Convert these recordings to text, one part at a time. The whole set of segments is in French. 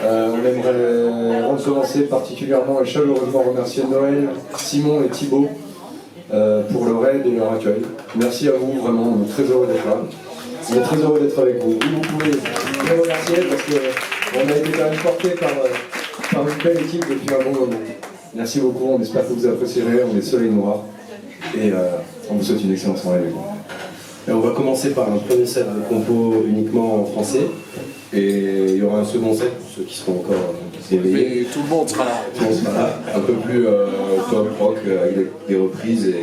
On aimerait recommencer particulièrement et chaleureusement remercier Noël, Simon et Thibaut pour leur aide et leur accueil. Merci à vous, vraiment, on est très heureux d'être là. On est très heureux d'être avec vous. Vous pouvez les remercier parce qu'on a été quand même porté par une belle équipe depuis un bon moment. Merci beaucoup, on espère que vous apprécierez, on est Soleil Noir et on vous souhaite une excellente soirée avec vous. Et on va commencer par un premier set de compos uniquement en français et il y aura un second set pour ceux qui seront encore éveillés. Mais tout le monde sera là. Tout le monde sera là, un peu plus pop rock avec des reprises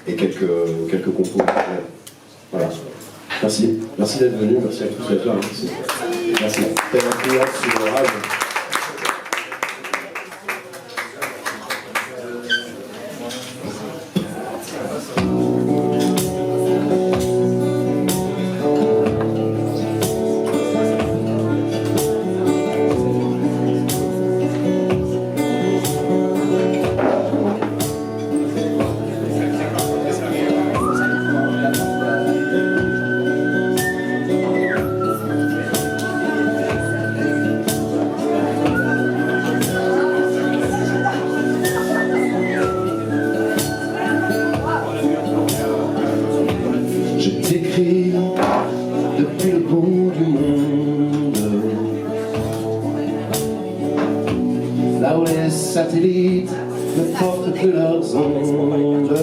et quelques compos. Voilà. Merci. Merci d'être venu, merci à tous d'être là. Merci. Merci. Quelle influence sur le rage. Depuis le bout du monde, là où les satellites ne portent plus leurs ondes,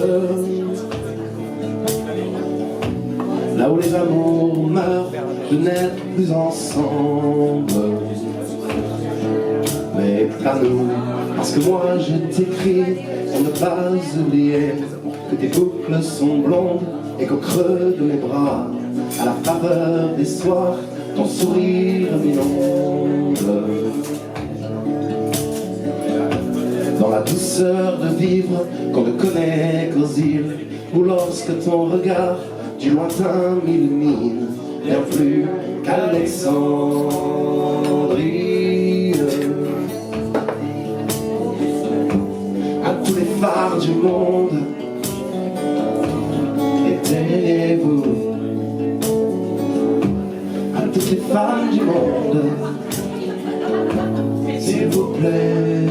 là où les amours meurent de n'être plus ensemble. Mais pas nous, parce que moi je t'écris pour ne pas oublier que tes boucles sont blondes et qu'au creux de mes bras, à la faveur des soirs, ton sourire m'inonde. Dans la douceur de vivre qu'on ne connaît qu'aux îles, ou lorsque ton regard du lointain m'illumine, bien plus qu'Alexandrie. À tous les phares du monde, éteignez-vous. Toutes les femmes du monde, s'il vous plaît,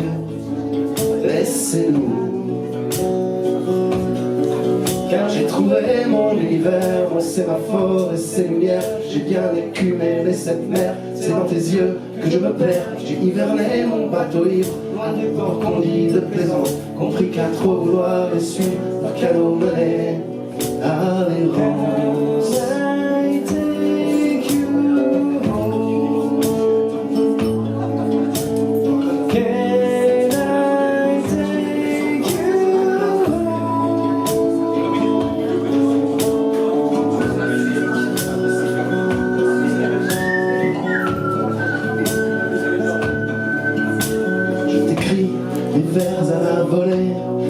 laissez-nous. Car j'ai trouvé mon univers, mon sémaphore et ses lumières. J'ai bien écumé cette mer, c'est dans tes yeux que je me perds. J'ai hiverné mon bateau ivre, loin du port qu'on dit de plaisance, compris qu'à trop vouloir et suivre un canot mené à l'errance.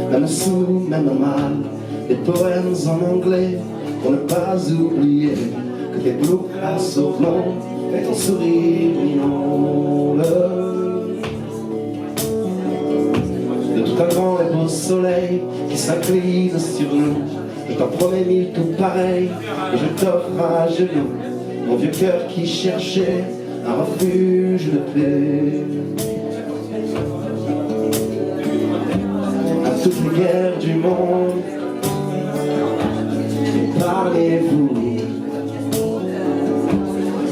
Même sous, même mal, des poèmes en anglais pour ne pas oublier que tes boucles à sauve-long et ton sourire m'inonde. De tout un grand et beau soleil qui s'incline sur nous, je t'en promets mille tout pareils et je t'offre à genoux mon vieux cœur qui cherchait un refuge de paix. Toutes les guerres du monde, parlez-vous.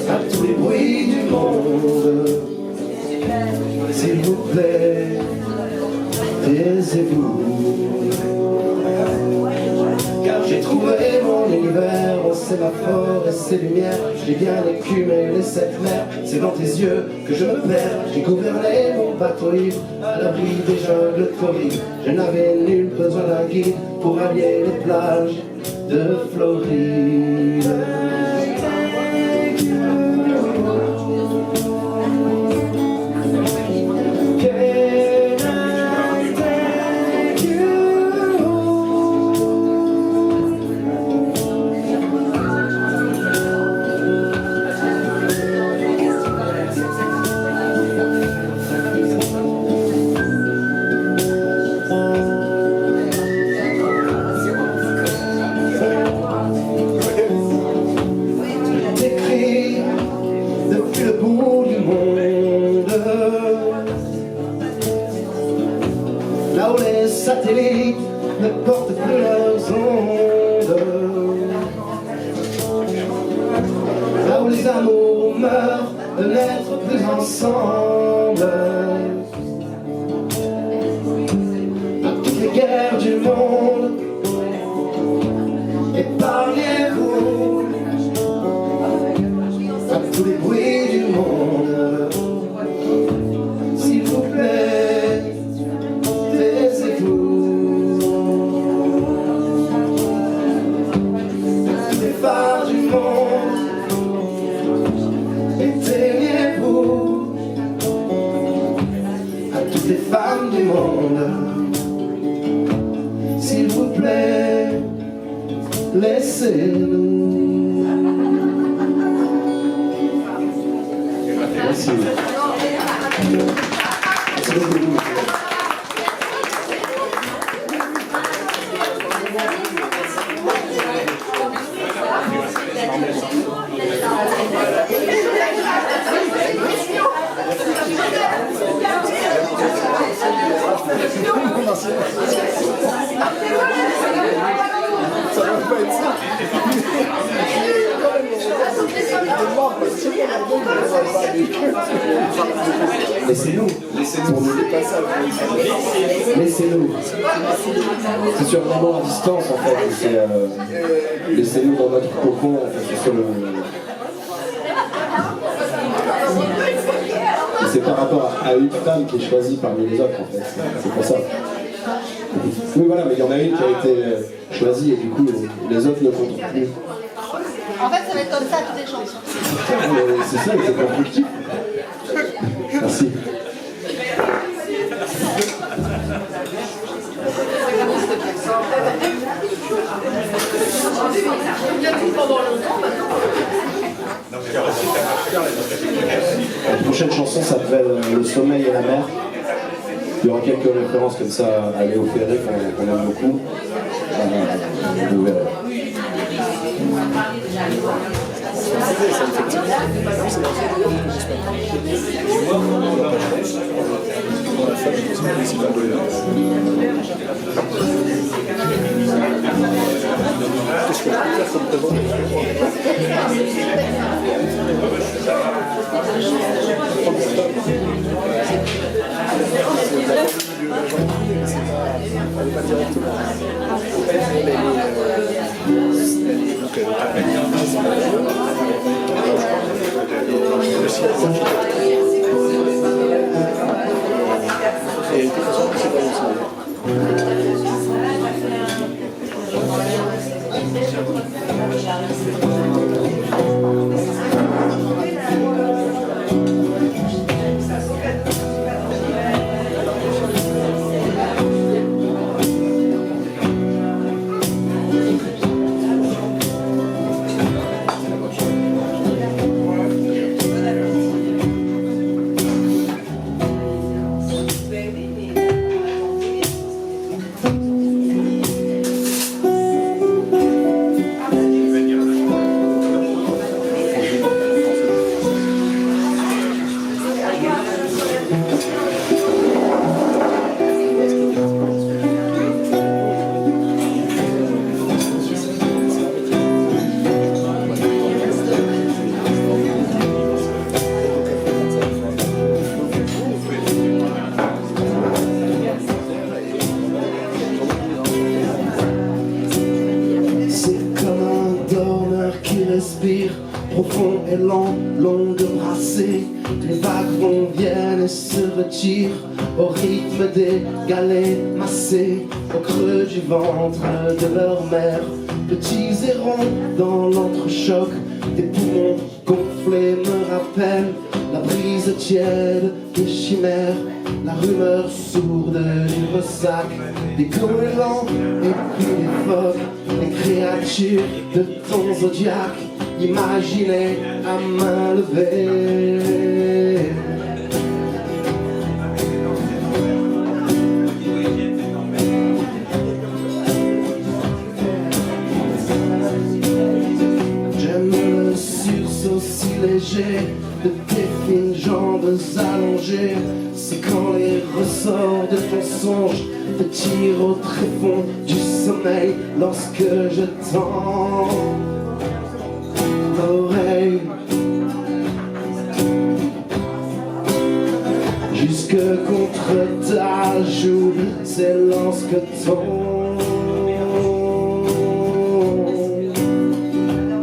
À tous les bruits du monde, s'il vous plaît, taisez-vous. Car j'ai trouvé mon univers, mon sémaphore et ses lumières. J'ai bien écumé les sept mers, c'est dans tes yeux que je me perds. J'ai gouverné mon bateau ivre à l'abri des jungles torrides. Je n'avais nul besoin d'un guide pour allier les plages de Floride. satellites ne portent plus leurs ondes. Là où les amours meurent de n'être plus ensemble. À toutes les guerres du monde, épargnez-vous. À tous les bruits du monde, s'il vous plaît, taisez-vous. À tous les phares du monde, éteignez-vous. À toutes les femmes du monde, s'il vous plaît, laissez-nous. Merci. Merci beaucoup. Laissez-nous. Laissez-nous. C'est sur vraiment à distance en fait. Laissez-nous dans notre cocon en fait. Sur le... Et c'est par rapport à une femme qui est choisie parmi les autres en fait. C'est pour ça. Oui voilà, mais il y en a une qui a été choisie et du coup les autres ne comptent plus. En fait, ça va être comme ça toutes les chansons. C'est ça, c'est constructif. Merci. La prochaine chanson s'appelle Le sommeil et la mer. Il y aura quelques références comme ça à Léo Ferré qu'on aime beaucoup. Vous verrez. Profond et lent, longue brassée, les wagons viennent et se retirent au rythme des galets massés, au creux du ventre de leur mère. Petits et ronds dans l'entrechoc, des poumons gonflés me rappellent la brise tiède des chimères, la rumeur sourde du ressac, des goélands et puis des phoques, les créatures de ton zodiaque. Imaginez à main levée. J'aime le sursaut si léger de tes fines jambes allongés. C'est quand les ressorts de ton songe te tirent au tréfonds du sommeil. Lorsque je tends l'oreille jusque contre ta joue, c'est lorsque ton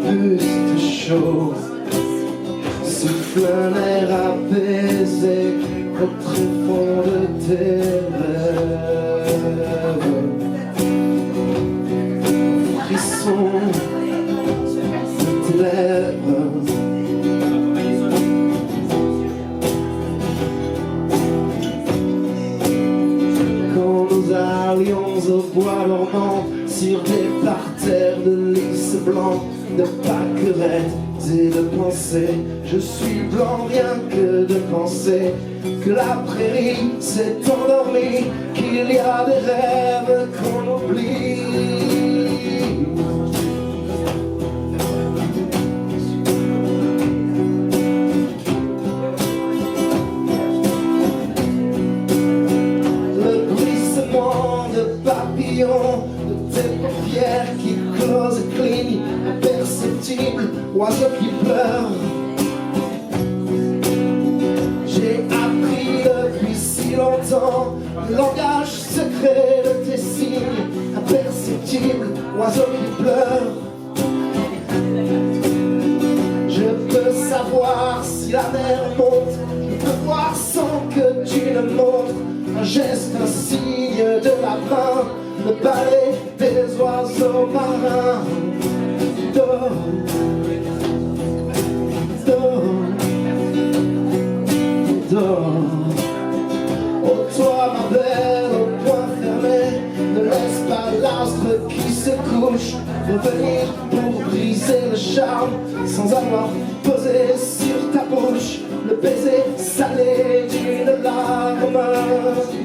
buste chaud souffle un air apaisé au tréfonds de tes rêves. Frisson de tes lèvres. Allions au bois dormant sur des parterres de lys blanc, de pâquerettes et de pensées. Je suis blanc rien que de penser que la prairie s'est endormie, qu'il y a des rêves qu'on oublie. De tes paupières qui closent et clignent, imperceptible oiseau qui pleure. J'ai appris depuis si longtemps le langage secret de tes signes, imperceptible oiseau qui pleure. Je peux savoir si la mer monte, je peux voir sans que tu ne montres un geste, un signe de la main, le balai des oiseaux marins. Dors, dors, dors. Oh toi ma belle, au point fermé, ne laisse pas l'astre qui se couche revenir pour briser le charme, sans avoir posé sur ta bouche le baiser salé d'une larme. Merci.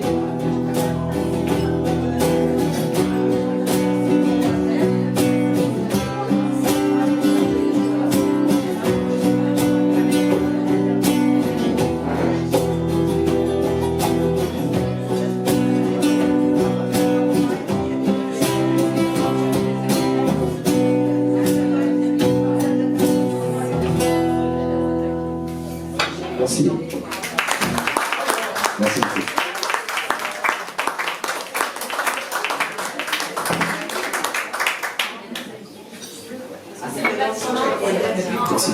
Merci beaucoup. Merci.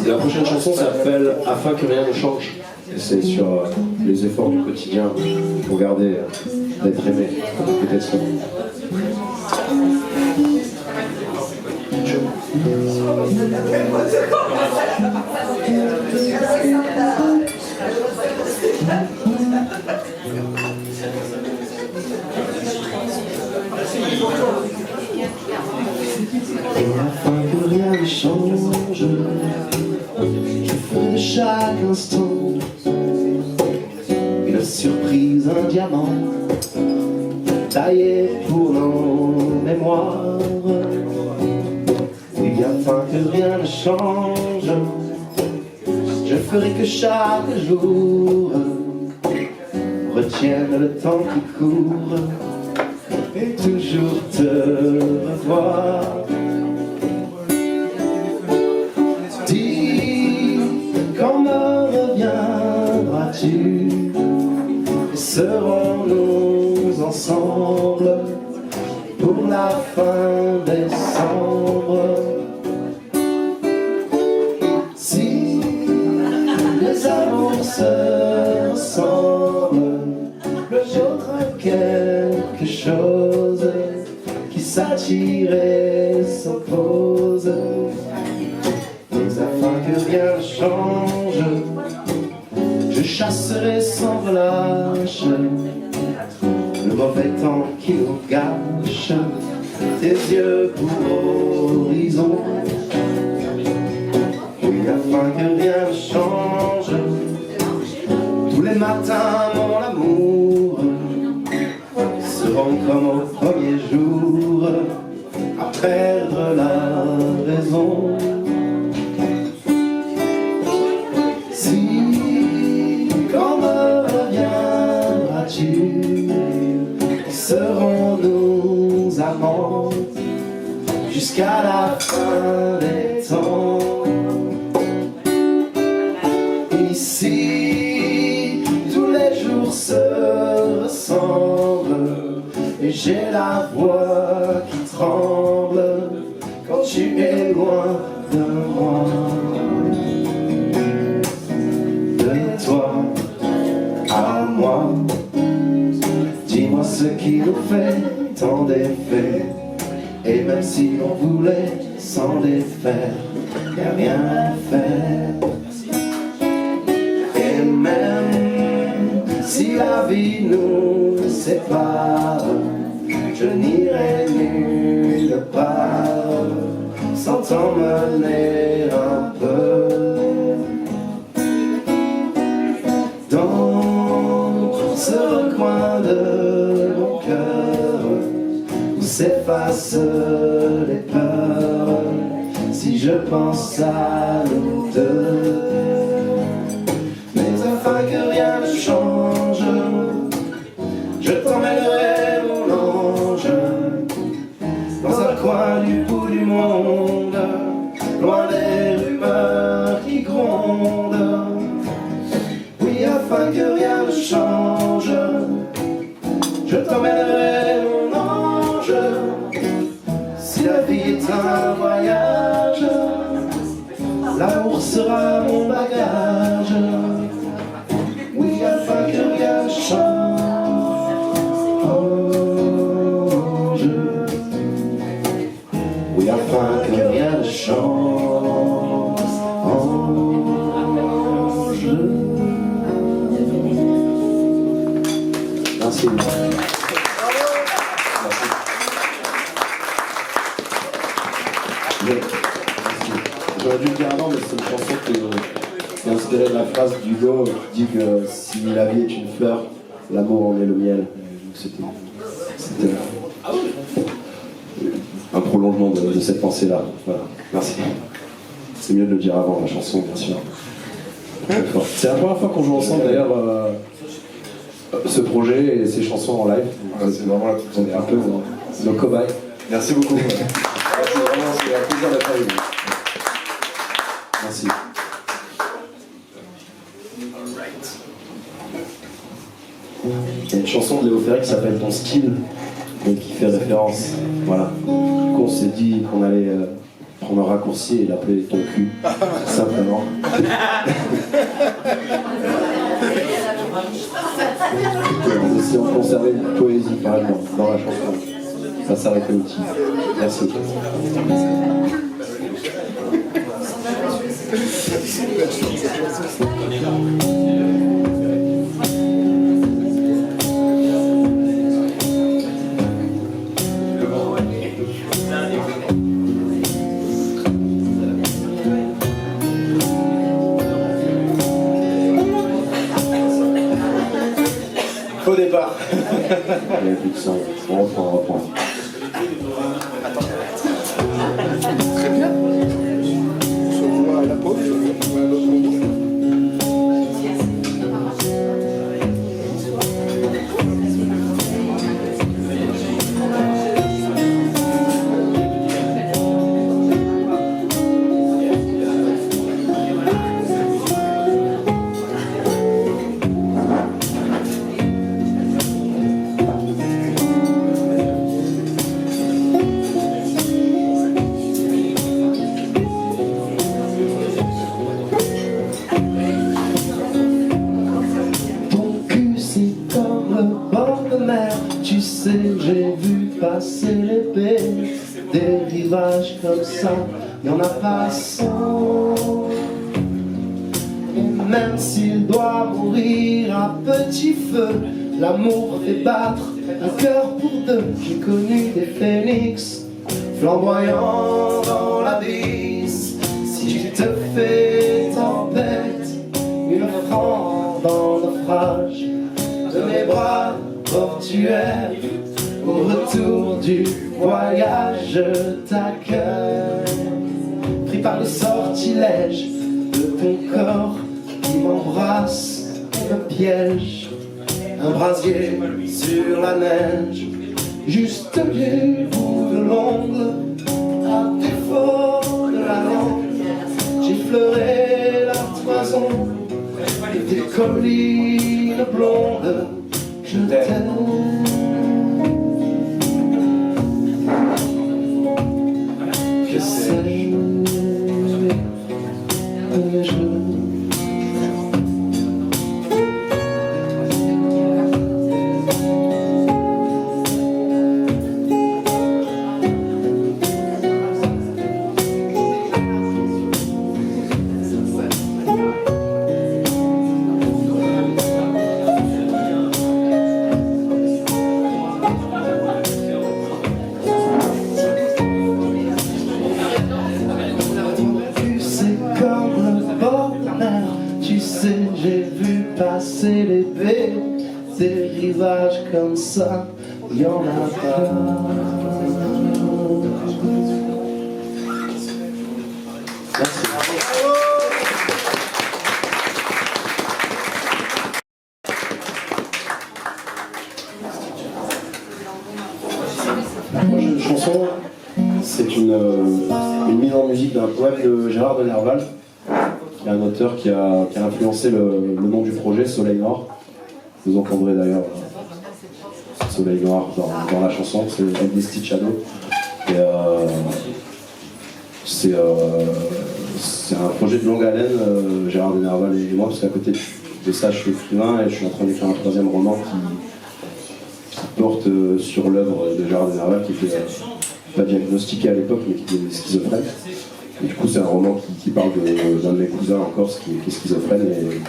La prochaine chanson s'appelle Afin que rien ne change. Et c'est sur les efforts du quotidien pour garder d'être aimé, peut-être ça. Et afin que rien ne change, je fais de chaque instant une surprise, un diamant taillé pour nos mémoires. Et afin que rien ne change, je ferai que chaque jour retienne le temps qui court et toujours te revoir. Dis, quand me reviendras-tu? Serons-nous ensemble pour la fin décembre? Si les amours se ressemblent, j'aurai quelque chose qui s'attire et s'oppose. Mais afin que rien ne change, je chasserai sans relâche le mauvais temps qui nous gâche. Tes yeux pour horizon. Et afin que rien ne change, tous les matins mon amour seront comme au premier jour, à perdre la raison. Si, comme amant jusqu'à la fin des temps. Ici, tous les jours se ressemblent et j'ai la voix qui tremble quand tu es loin de moi. De toi à moi, dis-moi ce qui nous fait tant d'effets. Et même si on voulait s'en défaire, y'a rien à faire. Et même si la vie nous sépare, je n'irai nulle part sans t'emmener un peu dans ce recoin de mon cœur où s'effacent les peurs. Si je pense à nous deux, mais afin que rien ne change, je t'emmènerai mon ange dans un coin du bout du monde, loin des rumeurs qui grondent. Oui, afin que rien ne change, je t'emmènerai mon ange. Si la vie est un voyage, l'amour sera mon bagage. Oui, afin que rien ne change. Oui, afin que rien ne change. Merci. J'aurais dû le dire avant, mais c'est une chanson qui est inspirée de la phrase d'Hugo qui dit que si la vie est une fleur, l'amour en est le miel. Donc c'était un prolongement de cette pensée-là. Voilà, merci. C'est mieux de le dire avant la chanson, bien sûr. C'est la première fois qu'on joue ensemble d'ailleurs ce projet et ces chansons en live. C'est vraiment la On est un peu nos cobayes. Merci beaucoup. Merci vraiment, c'est un plaisir d'être avec vous. Merci. Il y a une chanson de Léo Ferré qui s'appelle Ton style, et qui fait référence. Voilà. Du coup, on s'est dit qu'on allait prendre un raccourci et l'appeler Ton cul, simplement. Si on conservait une poésie quand même dans la chanson, ça s'arrêtait au titre. Merci. Au départ. Il n'y a plus de son. On reprend. Très bien. Je vois la pause, je vois l'autre moment. Tu sais, j'ai vu passer l'épée. Des rivages comme ça, il n'y en a pas 100. Et même s'il doit mourir à petit feu, l'amour fait battre un cœur pour deux. J'ai connu des phénix flamboyants dans la brise. Si je te fais tempête, une offrande en naufrage de mes bras portuaire, au retour du voyage, je t'accueille, pris par le sortilège de ton corps qui m'embrasse et me piège, un brasier sur la neige, juste du bout de l'ongle, à défaut de la langue. J'effleurais la toison des collines blondes. Je t'aime. Que sais-je de je j'ai vu passer les baies, des rivages comme ça, il y en a pas. Merci. La prochaine chanson, c'est une mise en musique d'un poème de Gérard de Nerval. Il y a un auteur qui a influencé le nom du projet, Soleil Noir. Vous entendrez d'ailleurs Soleil Noir dans la chanson, c'est El Desticciado. Et c'est un projet de longue haleine, Gérard de Nerval et moi, parce qu'à côté de ça, je suis écrivain et je suis en train d'écrire un troisième roman qui porte sur l'œuvre de Gérard de Nerval, qui était pas diagnostiqué à l'époque, mais qui était schizophrène. Et du coup, c'est un roman qui parle d'un de mes cousins en Corse qui est schizophrène, et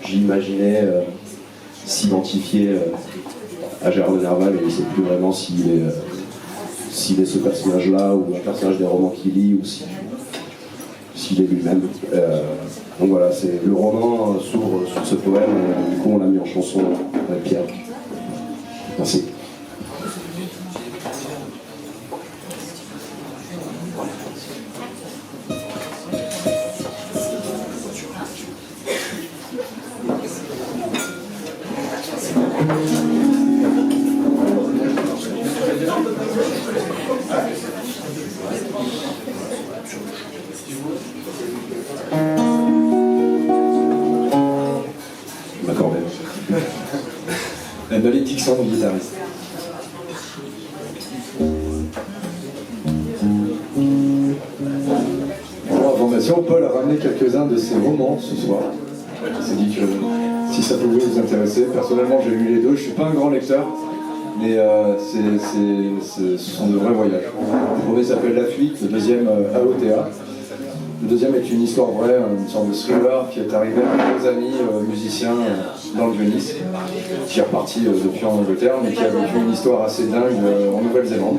j'imaginais s'identifier à Gérard de Nerval, et je ne sais plus vraiment s'il est ce personnage-là, ou un personnage des romans qu'il lit, ou s'il est lui-même. Donc voilà, le roman s'ouvre sur ce poème, et du coup on l'a mis en chanson avec Pierre. Merci. La malédiction du guitariste. Pour information, Paul a ramené quelques-uns de ses romans ce soir. Il s'est dit que si ça pouvait vous intéresser. Personnellement, j'ai lu les deux. Je ne suis pas un grand lecteur, mais ce sont de vrais voyages. Le premier s'appelle La Fuite, le deuxième AOTA. Le deuxième est une histoire vraie, une sorte de thriller qui est arrivé à deux amis musiciens dans le Vieux-Nice, qui est reparti depuis en Angleterre, mais qui a vécu une histoire assez dingue en Nouvelle-Zélande.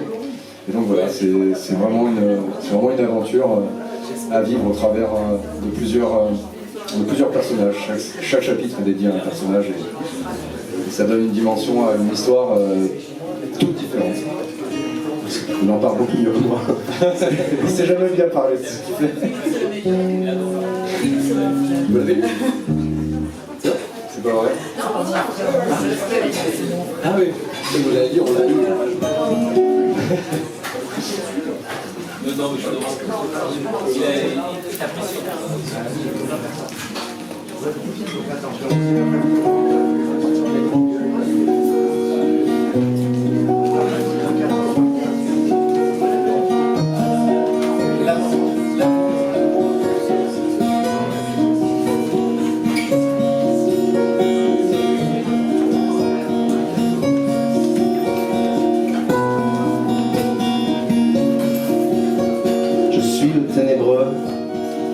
Et donc voilà, c'est vraiment une aventure à vivre au travers de plusieurs personnages. Chaque chapitre est dédié à un personnage, et ça donne une dimension à une histoire toute différente. Il en parle beaucoup mieux que moi. Il sait jamais bien parler de ce qu'il fait. Vous l'avez lu? C'est pas vrai? Ah oui, vous l'avez dit, on l'a lu.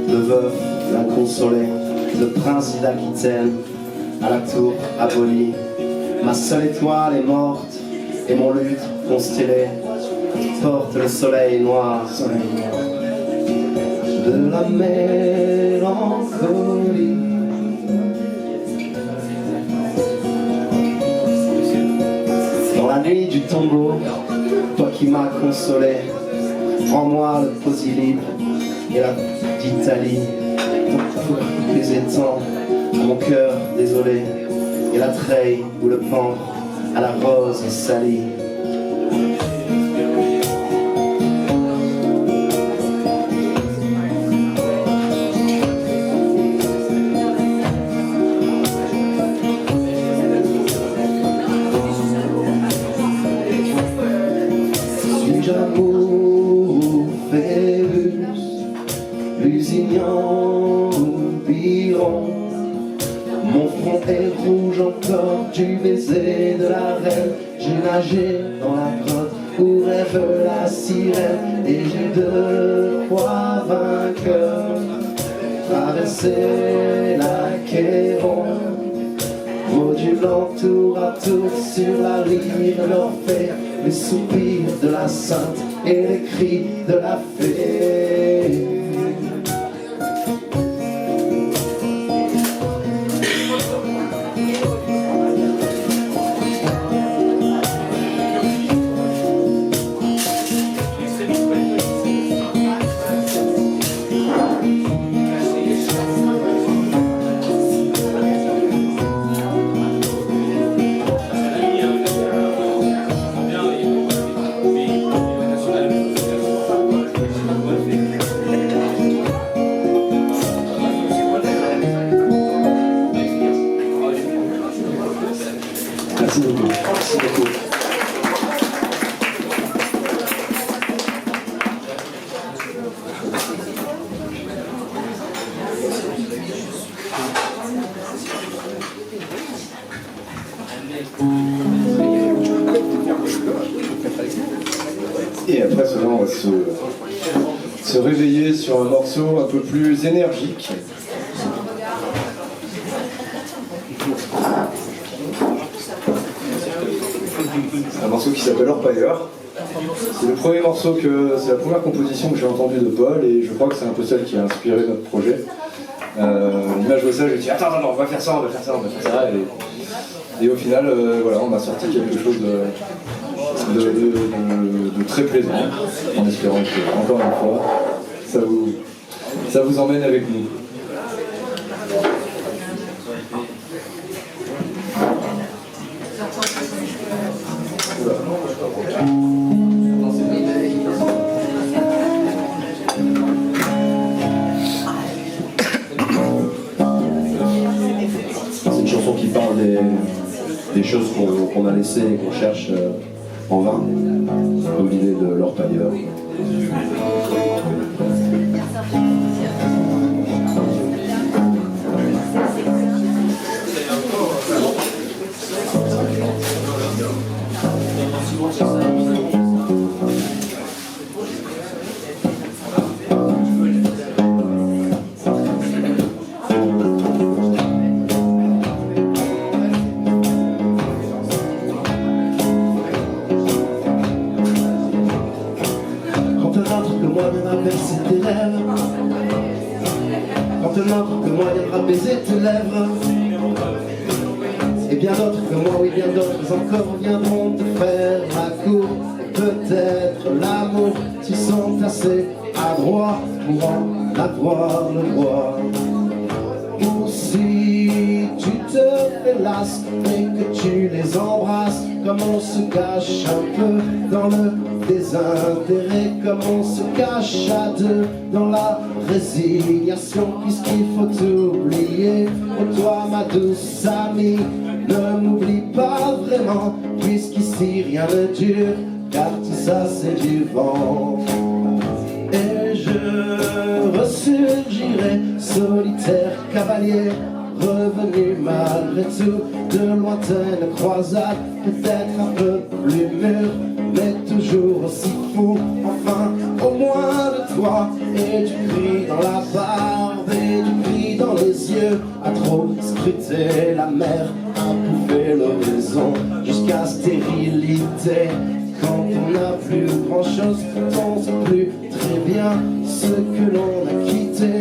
Le veuf, l'inconsolé, le prince d'Aquitaine, à la tour abolie. Ma seule étoile est morte, et mon luth constellé porte le soleil noir, de la mélancolie. Dans la nuit du tombeau, toi qui m'as consolé, prends-moi le posilip et la d'Italie, pour les étangs, à mon cœur désolé, et la treille ou le pan à la rose salie. mange encore du baiser de la reine. J'ai nagé dans la grotte où rêve la sirène, et j'ai de quoi vainqueur traverser la Quéron. Modulant tour à tour sur la rive l'Orphée, les soupirs de la sainte et les cris de la fée. Merci beaucoup. Merci beaucoup. Et après cela, on va se réveiller sur un morceau un peu plus énergique. Un morceau qui s'appelle Orpailleur. C'est le premier morceau c'est la première composition que j'ai entendue de Paul, et je crois que c'est un peu celle qui a inspiré notre projet. L'image de ça, je me dis attends, on va faire ça, on va faire ça, on va faire ça, et au final, voilà, on a sorti quelque chose de très plaisant, en espérant que, encore une fois, ça vous emmène avec nous. C'est une chanson qui parle des choses qu'on a laissées et qu'on cherche en vain. Comme l'idée de l'orpailleur. Bercer tes rêves, quand un autre que moi viendra baiser tes lèvres, et bien d'autres que moi, oui bien d'autres encore viendront te faire la cour. Peut-être l'amour s'ils sont assez adroits pour en avoir le droit. Ou si tu te fais las et que tu les embrasses, comme on se cache un peu dans le désintérêt, comme on se cache à deux dans la résignation, puisqu'il faut oublier. Oh toi ma douce amie, ne m'oublie pas vraiment, puisqu'ici rien ne dure, car tout ça c'est du vent. Et je ressurgirai, solitaire cavalier, revenu malgré tout de lointaines croisades, peut-être un peu plus mûr, mais toujours aussi fou, enfin au moins de toi. Et du cri dans la barbe et du cri dans les yeux, à trop scruter la mer, à bouffer l'horizon jusqu'à stérilité. Quand on n'a plus grand chose, on ne sait plus très bien ce que l'on a quitté,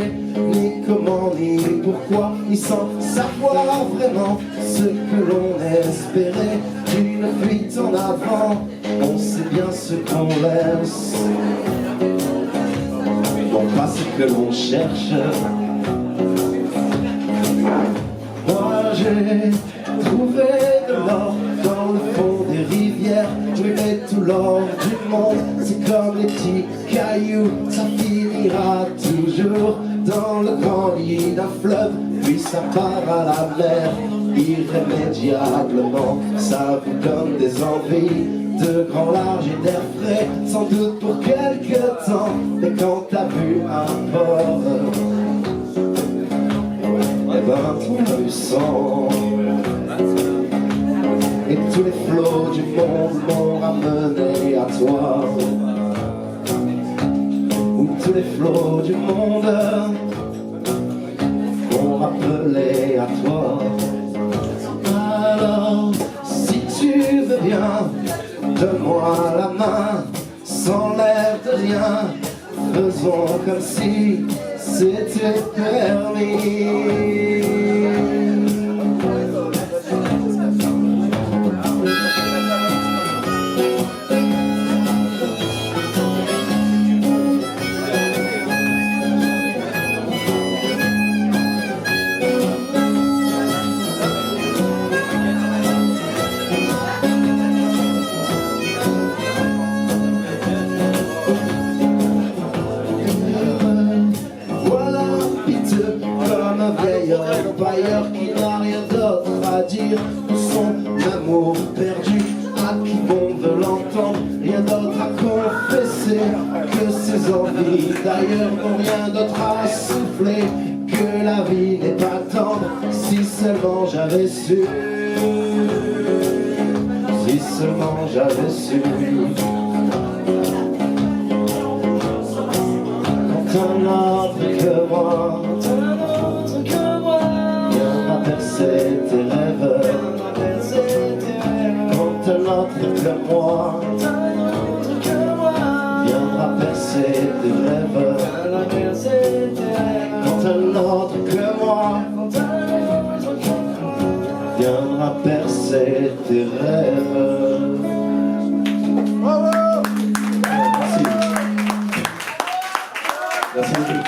ni comment, ni pourquoi, ni sans savoir vraiment ce que l'on espérait d'une fuite en avant. On sait bien ce qu'on laisse, non pas ce que l'on cherche. Moi j'ai trouvé de l'or dans le fond des rivières, mais tout l'or du monde, c'est comme les petits cailloux, ça finira toujours dans le grand lit d'un fleuve, puis ça part à la mer, irrémédiablement. Ça vous donne des envies de grand large et d'air frais, sans doute pour quelque temps, mais quand t'as vu un port, eh ben tu sens tous les flots du monde m'ont ramené à toi, où tous les flots du monde m'ont rappelé à toi. Alors, si tu veux bien, donne-moi la main, sans l'air de rien, faisons comme si c'était permis. Pailleur qui n'a rien d'autre à dire, son amour perdu, à qui bon veut l'entendre, rien d'autre à confesser que ses envies d'ailleurs n'ont rien d'autre à souffler, que la vie n'est pas tendre. Si seulement j'avais su, si seulement j'avais su. Quand un autre que moi percer tes rêves, quand un autre que moi viendra percer tes rêves, quand un autre que moi viendra percer tes rêves. Merci. Merci beaucoup.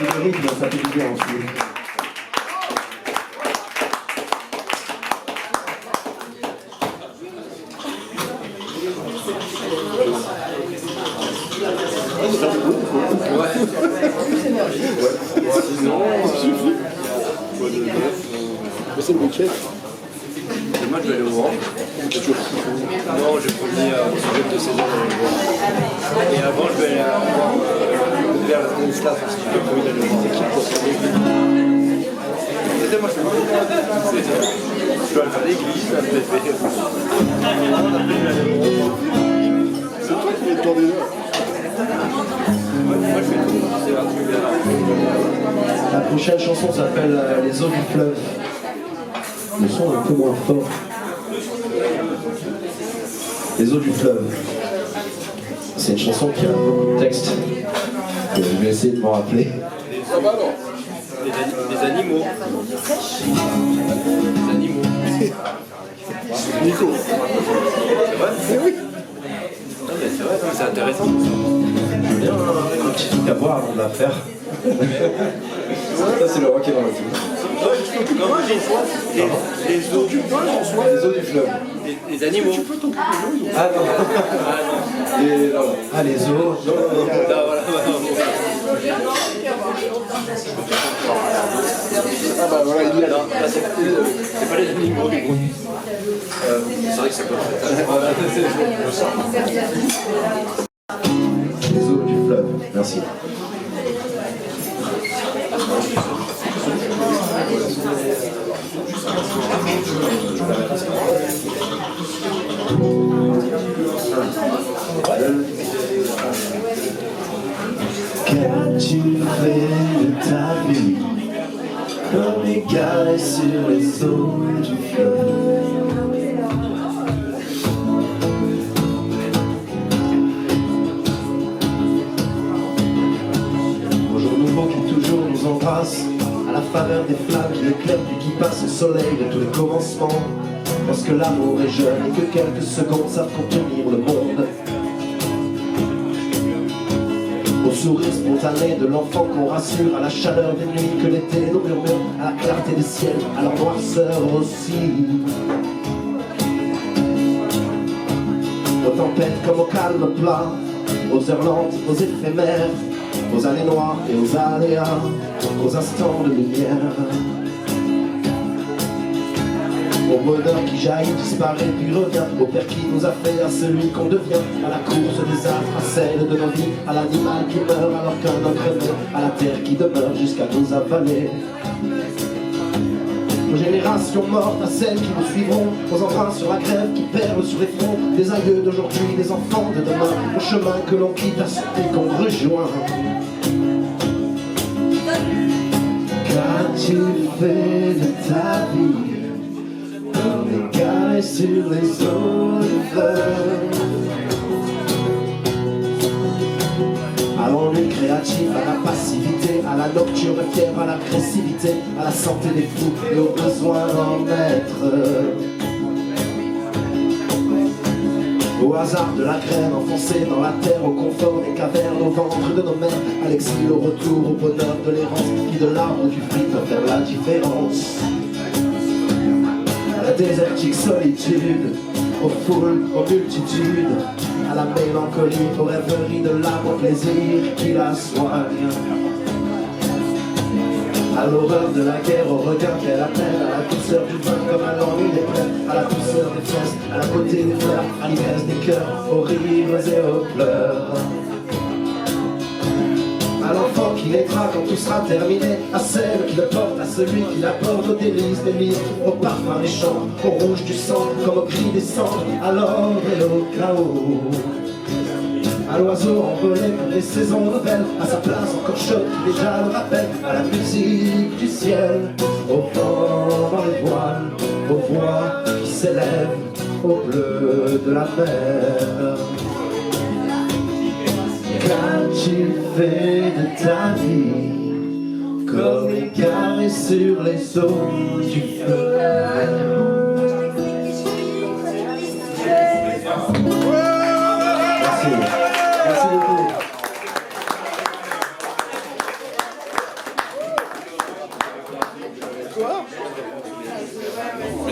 Le rythme, ça fait du bien aussi. C'est le week-end. Moi je vais aller au Grand. Non, j'ai promis de saison et avant je vais aller vers la Stanislas parce que j'ai promis d'aller au Grand. Moi je dois aller faire l'église, C'est toi qui fais le tour des heures. moi je fais tout, c'est un truc bien. La prochaine chanson s'appelle Les eaux du fleuve. Le son est un peu moins fort. Les eaux du fleuve. C'est une chanson qui a beaucoup de textes. Je vais essayer de m'en rappeler. Ça va alors? Des animaux. Des animaux. Nico. C'est vrai? Eh oui. Non mais c'est vrai, c'est intéressant. Bien un petit truc à boire avant de la faire. Ça, c'est le rock et dans le film. Les eaux du Les eaux du fleuve. les animaux. Ah non. Et voilà. Ah, les eaux. Ah bah voilà, il y a là. C'est pas les animaux du coup. C'est vrai que c'est pas Les eaux du fleuve. Merci. Qu'as-tu fait de ta vie? Comme égaré sur les eaux du fleuve. Au jour nouveau qui toujours nous embrasse, à la faveur des flammes qui éclairent puis qui passent au soleil de tous les commencements. Lorsque l'amour est jeune et que quelques secondes savent contenir le monde. Au sourire spontané de l'enfant qu'on rassure, à la chaleur des nuits que l'été nous murmure, à la clarté des ciels, à leur noirceur aussi. Aux tempêtes comme au calme plat, aux heures lentes, aux éphémères, aux années noires et aux aléas, aux instants de lumière. Au bonheur qui jaillit, disparaît puis revient, au père qui nous a fait à celui qu'on devient, à la course des astres, à celle de nos vies, à l'animal qui meurt alors qu'un autre naît, à la terre qui demeure jusqu'à nous avaler. Aux générations mortes, à celles qui nous suivront, aux emprunts sur la grève qui perlent sur les fronts des aïeux d'aujourd'hui, des enfants de demain, au chemin que l'on quitte à celui qu'on rejoint. Qu'as-tu fait de ta vie? Comme égaré sur les eaux de fleurs. À l'ennui créatif, à la passivité, à la nocturne fière, à l'agressivité, à la santé des fous et au besoin d'en être. Au hasard de la graine enfoncée dans la terre, au confort des cavernes, au ventre de nos mères, à l'exil, au retour, au bonheur de l'errance, qui de l'arbre du fruit peut faire la différence. À la désertique solitude, aux foules, aux multitudes, à la mélancolie, aux rêveries de l'âme, au plaisir qui la soigne. À l'horreur de la guerre, au regard qu'elle appelle, à la douceur du vin comme à l'ennui des plaies, à la douceur des fesses, à la beauté des fleurs, à l'ivresse des cœurs, aux rires et aux pleurs. À l'enfant qui naîtra quand tout sera terminé, à celle qui le porte, à celui qui la porte, aux délices des livres, au parfum des champs, au rouge du sang, comme au cri des cendres, à l'or et au chaos. À l'oiseau envolé pour les saisons nouvelles, à sa place encore chaude qui déjà le rappelle, à la musique du ciel, au vent dans les voiles, aux voix qui s'élèvent, au bleu de la mer. Qu'as-tu fait de ta vie? Comme égaré sur les eaux du feu. Merci. Merci beaucoup. Quoi?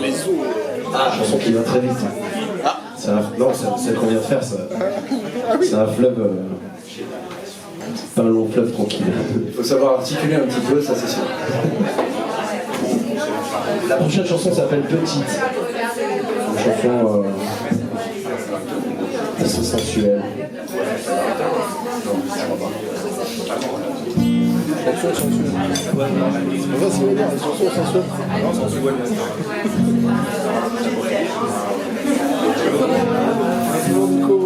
Les eaux. Ah, chanson qui va très vite. C'est un... Non, c'est qu'on vient de faire, ça. C'est un fleuve. Pas un long fleuve tranquille. Il faut savoir articuler un petit peu, ça c'est sûr. La prochaine chanson s'appelle Petite. Une chanson assez sensuelle. Chanson sensuelle. On va s'y aller, la chanson sensuelle. Non, sensuelle. Nico.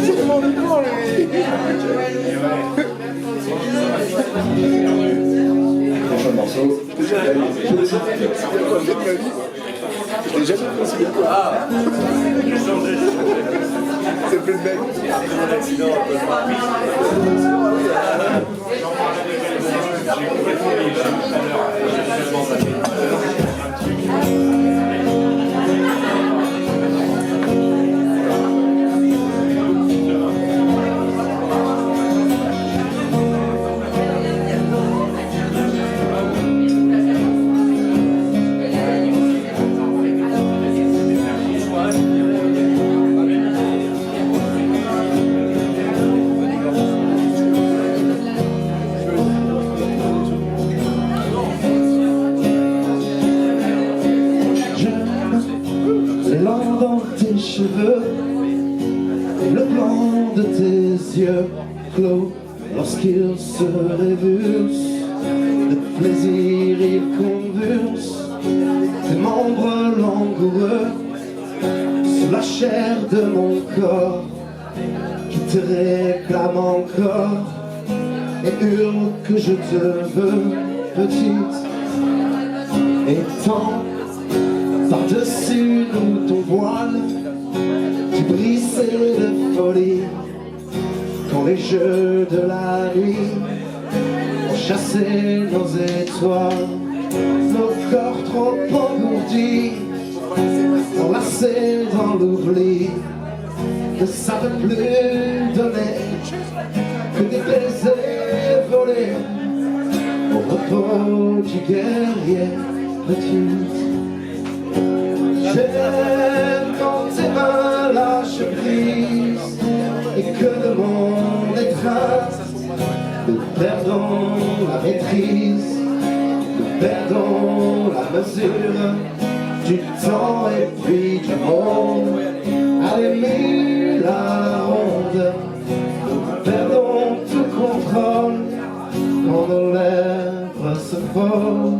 C'est mon Nico, lui. Prochain morceau. Je l'ai jamais considéré. Ah. C'est plus le mec. Après mon accident, L'élan dans tes cheveux et le blanc de tes yeux clos lorsqu'ils se révulsent. De plaisir ils convulsent tes membres langoureux sous la chair de mon corps qui te réclame encore et hurle que je te veux petite. Et tant par-dessus nous ton voile, tu brissais de folie quand les jeux de la nuit ont chassé nos étoiles, nos corps trop engourdis, enlacés dans l'oubli, ne savent plus donner que des baisers volés au repos du guerrier petite. J'aime quand tes mains lâchent prise et que de mon étreinte nous perdons la maîtrise, nous perdons la mesure du temps et puis du monde. À l'aimer la ronde, nous perdons tout contrôle quand nos lèvres se frôlent.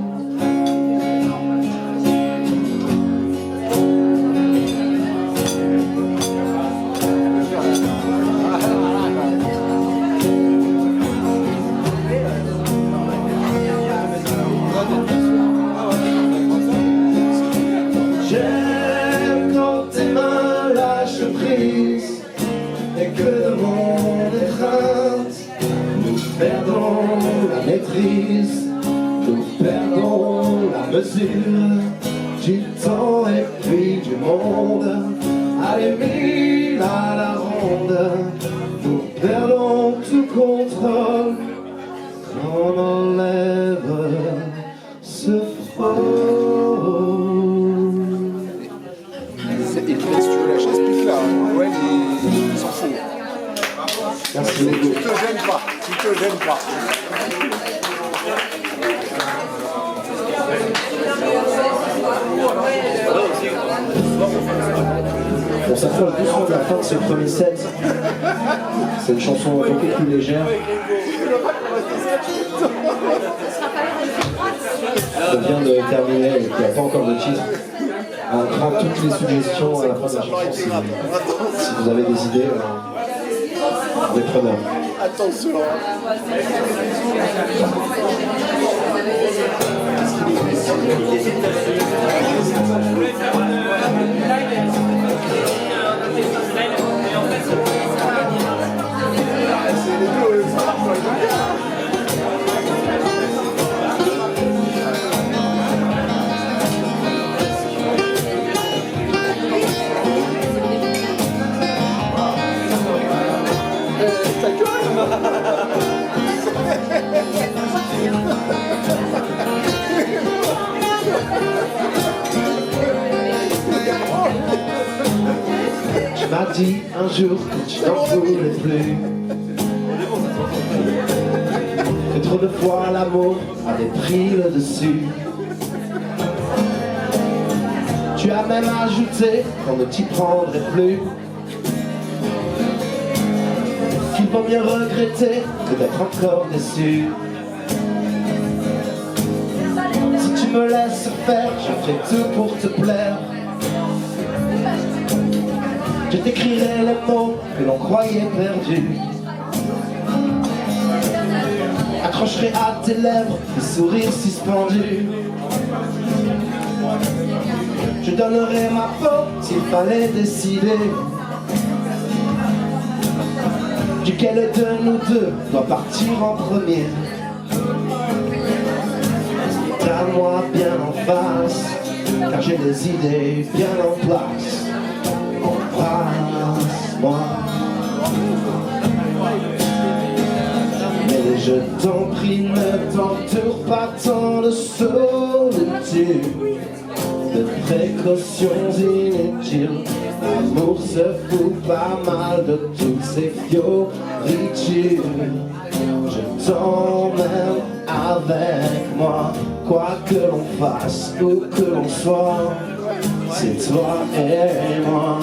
J'aime quand tes mains lâchent prise et que de mon étreinte nous perdons la maîtrise, nous perdons la mesure du temps et puis du monde. Allez, mille à la ronde, nous perdons tout contrôle quand nos lèvres se frôlent. Et puis si tu veux la chaise, pique là. Ouais, il s'en fout. Merci Tu beaucoup. te gênes pas, tu te gênes pas. On s'approche doucement de la fin de ce premier set. C'est une chanson un peu plus légère. On vient de terminer et il n'y a pas encore de titre. On prend toutes les suggestions à la fin de la chanson si vous avez des idées. On est preneurs. Attention. C'est les deux, ça marche pas bien. Ta Tu m'as dit un jour que tu n'en voulais plus, que trop de fois l'amour avait pris le dessus. Tu as même ajouté qu'on ne t'y prendrait plus, qu'il vaut mieux regretter que d'être encore déçu. Si tu me laisses faire, je ferai tout pour te plaire. Je t'écrirai les mots que l'on croyait perdus, accrocherai à tes lèvres des sourires suspendus. Je donnerai ma peau s'il fallait décider duquel de nous deux doit partir en premier. Regarde-moi bien en face, car j'ai des idées bien en place. Embrasse-moi, mais je t'en prie, ne t'entoure pas tant de solitude, de précautions inutiles. L'amour se fout pas mal de toutes ces fioritures. Je t'emmène avec moi, quoi que l'on fasse, où que l'on soit, c'est toi et moi.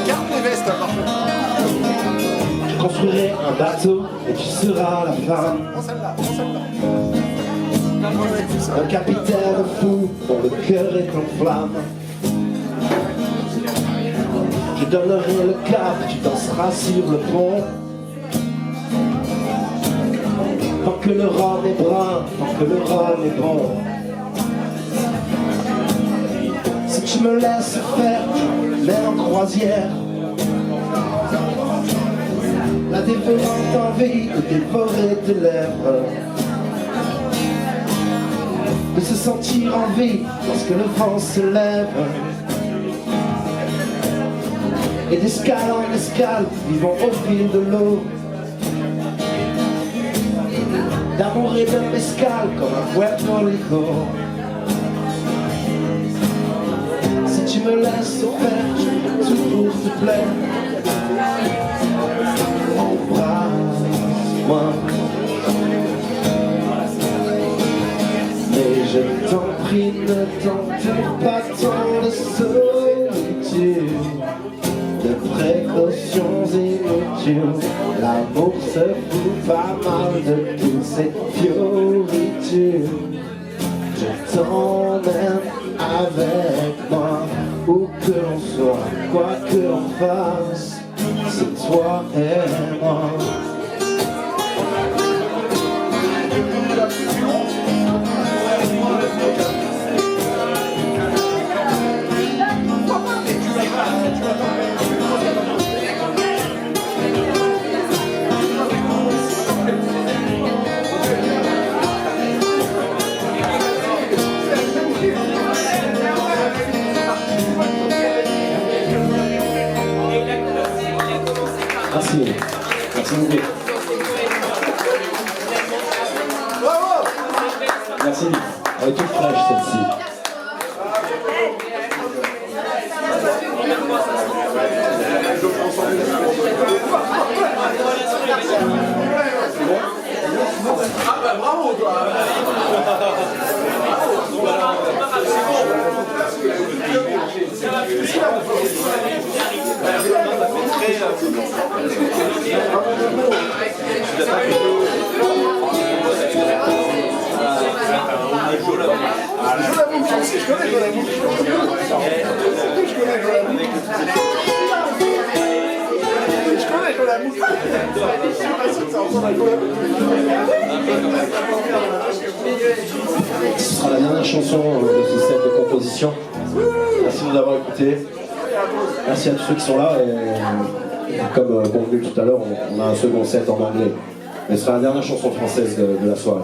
Garde les vestes, par contre. Je construirai un bateau et tu seras la femme. Un capitaine fou dont le cœur est en flamme. Je donnerai le cap, tu danseras sur le pont. Tant que le rhum est brun, tant que le rhum est bon. Si tu me laisses faire, mais en croisière, la dévorante envie de dévorer tes lèvres, de se sentir en vie lorsque le vent se lève. Et d'escale en escale, vivons au fil de l'eau, d'amour et de mescal comme un Puerto Rico. Si tu me laisses faire, je ferai tout pour te plaire. Embrasse-moi, mais je t'en prie, ne t'en l'amertume. L'amour se fout pas mal de toutes ces fioritures. Je t'emmène avec moi, où que l'on soit, quoi que l'on fasse, c'est toi et moi. Merci. Merci beaucoup. Merci. Elle est toute fraîche celle-ci. Ah bah bravo toi. Ce sera la dernière chanson de ce set de composition. Merci de nous avoir écoutés. Merci à tous ceux qui sont là. Et comme convenu tout à l'heure, on a un second set en anglais. Mais ce sera la dernière chanson française de la soirée.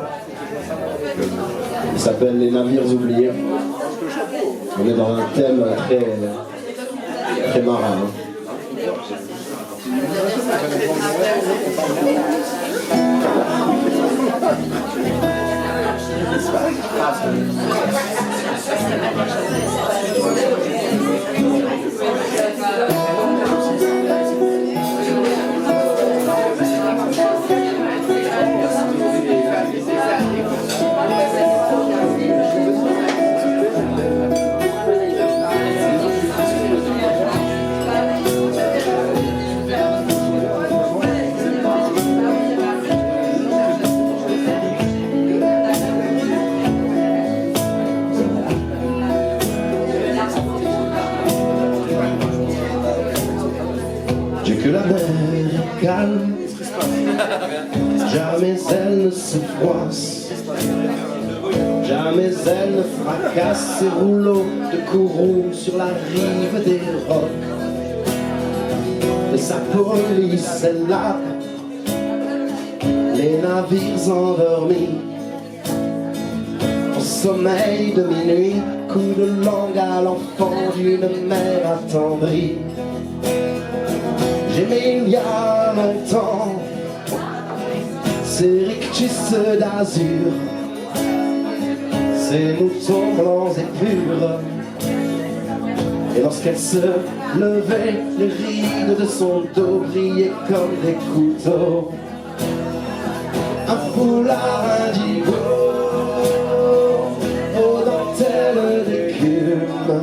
Il s'appelle Les navires oubliés. On est dans un thème très marin. J'ai que la mer calme, jamais elle ne se froisse, jamais elle ne fracasse ses rouleaux de courroux sur la rive des rocs. Et sa police est là, les navires endormis, au sommeil de minuit, coup de langue à l'enfant d'une mère attendrie. J'aimais il y a longtemps ces rictus d'azur, ces moutons blancs et purs. Et lorsqu'elle se levait, les rides de son dos brillaient comme des couteaux. Un foulard indigo aux dentelles d'écume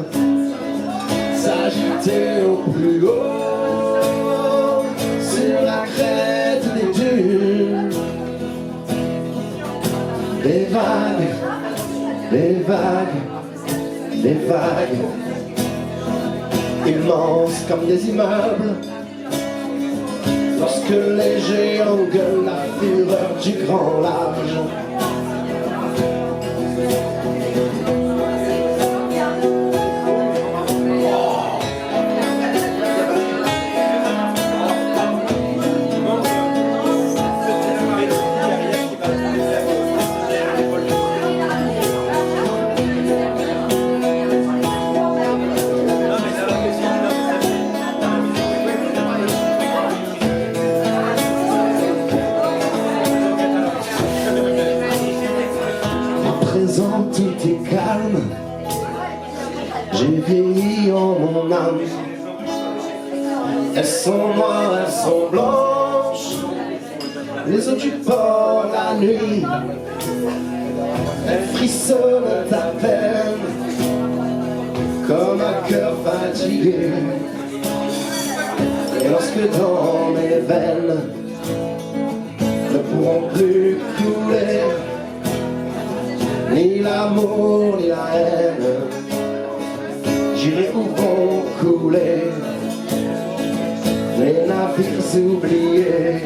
s'agitait au plus haut sur la crête des dunes. Les vagues, les vagues, les vagues, immenses comme des immeubles, lorsque les géants gueulent la fureur du grand large. Tout est calme, j'ai vieilli en mon âme. Elles sont noires, elles sont blanches, les eaux du port la nuit, elles frissonnent à peine comme un cœur fatigué. Et lorsque dans mes veines ne pourront plus couler ni l'amour ni la haine, j'irai où vont couler les navires oubliés.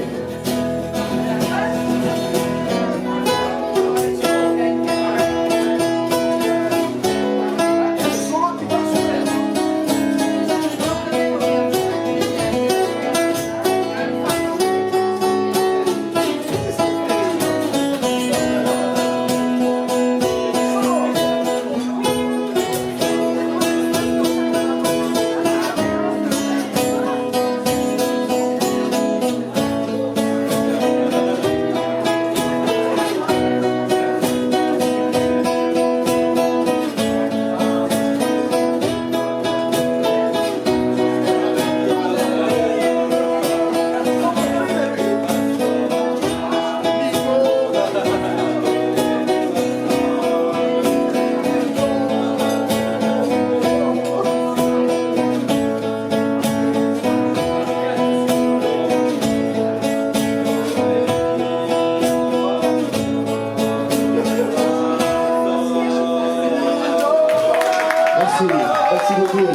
Merci beaucoup.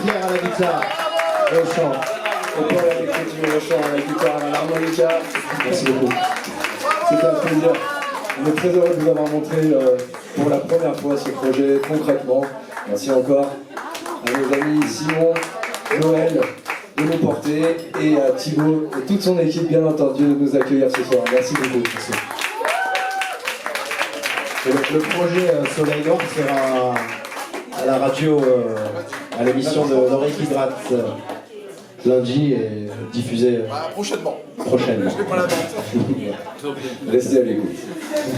Pierre à la guitare et au chant. Au Paul à l'écriture, au chant, à la guitare, à l'harmonica. Merci beaucoup. C'était un plaisir. On est très heureux de vous avoir montré pour la première fois ce projet concrètement. Merci encore à nos amis Simon, Noël de nous porter et à Thibaut et toute son équipe bien entendu de nous accueillir ce soir. Merci beaucoup. Merci. Et le projet Soleil Noir sera à la radio, à l'émission d'Henri qui gratte lundi et diffusé Prochainement. prochainement. Je n'ai pas la date. Restez à l'écoute.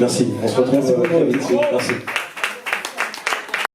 Merci, on se retrouve Merci beaucoup. très vite. Merci.